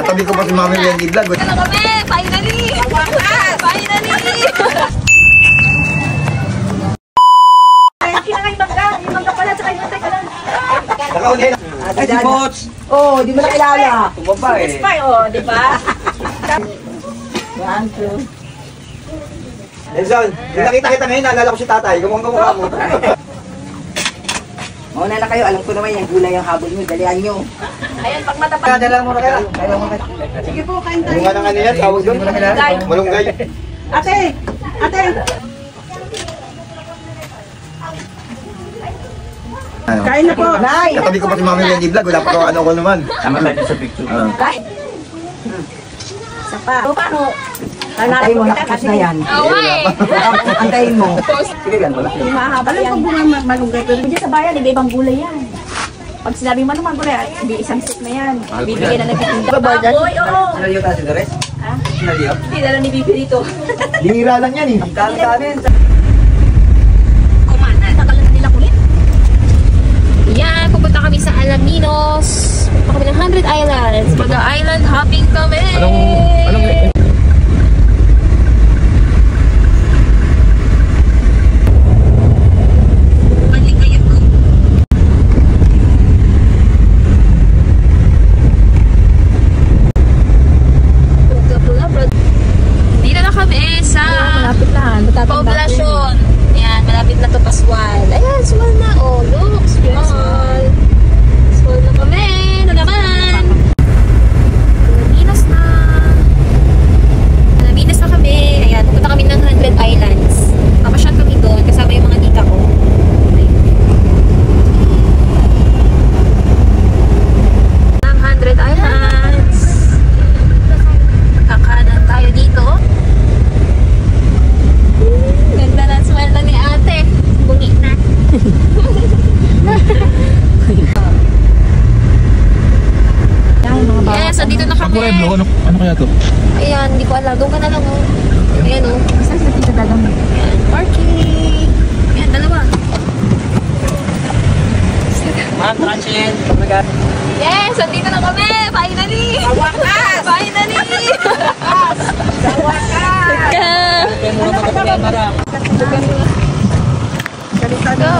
Katabi ko pa si Mami Wendy Vlog. Ano kami? Finally! Finally! Kinangay bangka. Yung bangka pala, tsaka yung teka lang. Nakauli na. Ay, si Bots! Oo, di mo na kilala. Tumaba eh. Spy, oh, di ba? One, two. Nelson, yung nakita kita ngayon, naalala ko si tatay. Gumang-gumang mo. Mauna na kayo, alam ko naman yung gulay ang habol nyo, dalian nyo. Ayan, pag matapad. Dala mo na kaya. Sige po, kain tayo. Yung ano yan, tawag doon. Malunggay. Ate! Ate! Ano? Kain na po. Nay! Katabi ko pa si Mami Wendy Vlog. Wala pa ko ano ko naman. Tama tayo sa picture. Kain! Isa pa. O, paano? Antayin mo, nakapos na yan. Oo, eh. Antayin mo. Sige, yan wala. Mahaba yan. Alam ko bunga malunggay. Pero dyan sa bayan, iba-ibang gulay yan. Pag sinabi mo naman gulay, hindi isang set na yan. Bibigyan na nagtitinda. Baboy, oo. Sinaliyo tayo si Dores? Ha? Sinaliyo? Hindi na lang ni Bibi dito. Lihira lang yan eh. Ang dami. Kumana, tagal na nila kulit. Yan, pupunta kami sa Alaminos. Pupunta kami ng 100 Islands. Mag-island hopping kami. Anong Dito na kami sa poblasyon. Ayan, malapit na to Paswal. Ayan, Swal na. Oh, look, Swal. Swal na kami. Ano naman? Alaminos na. Alaminos na kami. Ayan, pupunta kami ng 100 Islands. Papasyal kami doon kasama yung mga tita ko. Ng 100 Islands. Kakanan tayo dito. Ganda ng sweldo ni ate. Bungi na. Yes, so dito na kami. Pueblo, ano kaya to? Ayan, hindi ko alam. Doon ka na lang, oh. Ayan, oh. Saan sa dito dalang? Ayan, parking. Ayan, dalawa. Yes, so dito na kami. Finally! Wakas! Finally! Sa wakas! Go!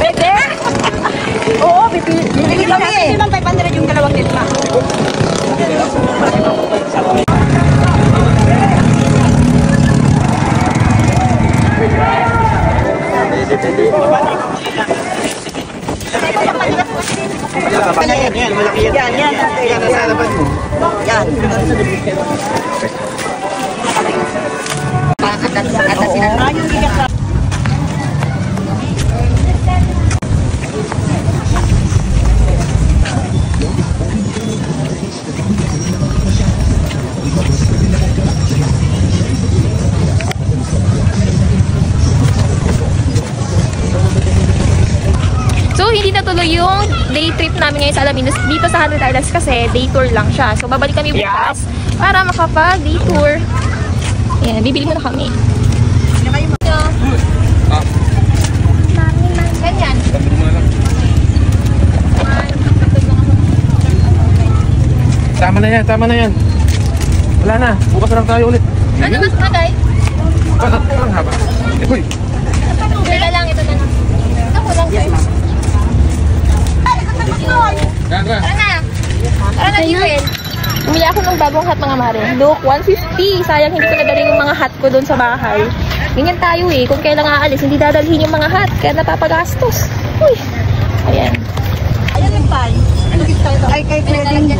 Pwede? Oo, bibili kami. Hindi lang 500 yung dalawang litma. Yan, malaki yan. Yan, nasa harapan mo. Yan. So, hindi natuloy yung day trip namin ngayon sa Alaminos dito sa 100 Islands kasi day tour lang siya. So, babalik kami bukas para makapag-day tour. Ayan, bibili muna kami. Ganyan. Tama na yan. Wala na, bukas na lang tayo ulit. Ano mas magay? Ang haba. Uy! Ito na lang, ito na lang. Ito ko lang sa'yo. Tara na. Tara na, Gwen. Bumili ako ng bagong hat, mga mare. Look, 150. Sayang hindi ko nadali yung mga hat ko doon sa bahay. Ganyan tayo eh. Kung kailang aalis, hindi dadalhin yung mga hat. Kaya napapagastos. Uy. Ayan. Ayan yung pal. Ay, kay pwedeng.